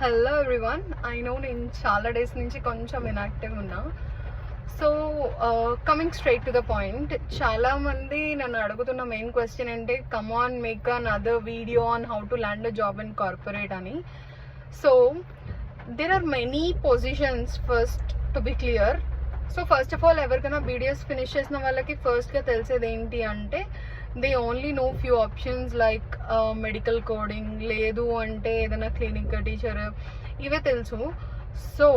Hello everyone. I know నేను చాలా days నుంచి కొంచెం ఇన్యాక్టివ్ ఉన్నా. So coming straight to the point, చాలా మంది నన్ను అడుగుతున్న మెయిన్ క్వశ్చన్ ఏంటి, come on make another video on how to land a job in corporate అని. So there are many positions. First to be clear, so first of all ఎవరికైనా BDS finish చేసిన వాళ్ళకి ఫస్ట్గా తెలిసేది ఏంటి అంటే, they only no few options like medical coding, లేదు అంటే ఏదైనా క్లినిక్ టీచర్, ఇవే తెలుసు. సో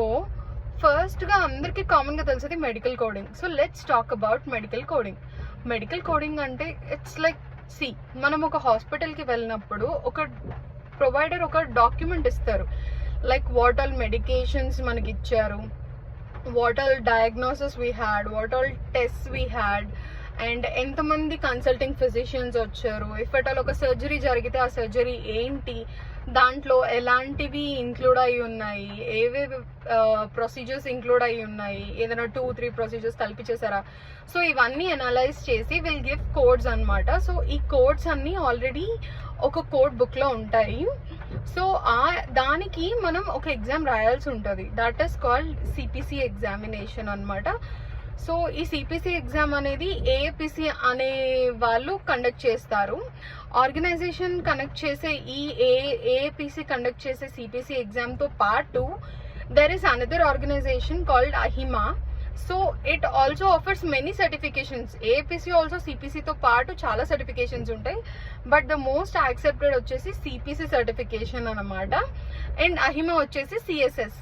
ఫస్ట్గా అందరికీ కామన్గా తెలిసేది medical coding. So let's talk about medical coding. Medical coding అంటే ఇట్స్ లైక్, మనం ఒక హాస్పిటల్కి వెళ్ళినప్పుడు ఒక ప్రొవైడర్ ఒక డాక్యుమెంట్ ఇస్తారు, లైక్ వాట్ ఆల్ మెడికేషన్స్ మనకి ఇచ్చారు, what all diagnosis we had, what all test we had, and ఎంతమంది కన్సల్టింగ్ ఫిజిషియన్స్ వచ్చారు, ఇఫ్ అట్ ఆల్ ఒక సర్జరీ జరిగితే ఆ సర్జరీ ఏంటి, దాంట్లో ఎలాంటివి ఇంక్లూడ్ అయి ఉన్నాయి, ఏవేవి ప్రొసీజర్స్ ఇంక్లూడ్ అయి ఉన్నాయి, ఏదైనా 2-3 ప్రొసీజర్స్ కలిపి చేశారా. సో ఇవన్నీ అనలైజ్ చేసి విల్ గివ్ కోడ్స్ అనమాట. సో ఈ కోడ్స్ అన్నీ ఆల్రెడీ ఒక కోడ్ బుక్లో ఉంటాయి. సో దానికి మనం ఒక ఎగ్జామ్ రాయాల్సి ఉంటుంది, that is called CPC examination అనమాట. సో ఈ సిపిసి ఎగ్జామ్ అనేది ఏఏపిసి అనే వాళ్ళు కండక్ట్ చేస్తారు. ఆర్గనైజేషన్ కండక్ట్ చేసే ఈ ఏఏపిసి కండక్ట్ చేసే సిపిసి ఎగ్జామ్తో పాటు there is another organisation called AHIMA. So it also offers many certifications. AAPC also సిపిసితో పాటు చాలా సర్టిఫికేషన్స్ ఉంటాయి, బట్ ద మోస్ట్ యాక్సెప్టెడ్ వచ్చేసి సిపిసి సర్టిఫికేషన్ అనమాట. అండ్ అహిమా వచ్చేసి CSS,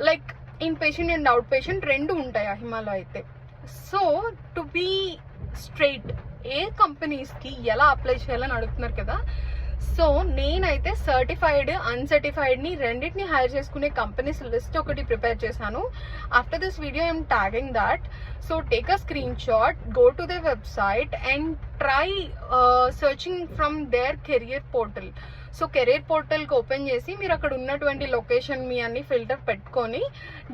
like inpatient and outpatient రెండు ఉంటాయి అహిమాలో అయితే. సో టు బీ స్ట్రైట్, ఏ కంపెనీస్కి ఎలా అప్లై చేయాలని అడుగుతున్నారు కదా. సో నేనైతే సర్టిఫైడ్, అన్సర్టిఫైడ్ని రెండింటిని హైర్ చేసుకునే కంపెనీస్ లిస్ట్ ఒకటి ప్రిపేర్ చేశాను. After this video I'm tagging that. So take a screenshot, go to the website and try searching from their career portal. So career పోర్టల్కి open చేసి మీరు అక్కడ ఉన్నటువంటి లొకేషన్ మీ అన్ని ఫిల్టర్ పెట్టుకొని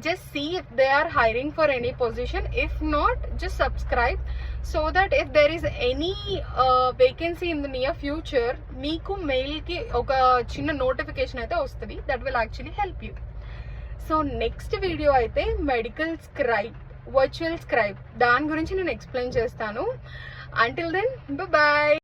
just see if they are hiring for any position. If not, just subscribe so that if there is any vacancy in the near future మీకు మెయిల్కి ఒక చిన్న నోటిఫికేషన్ అయితే వస్తుంది. That will actually help you. So next video అయితే medical scribe, virtual scribe, దాని గురించి నేను ఎక్స్ప్లెయిన్ చేస్తాను. Until then, bye.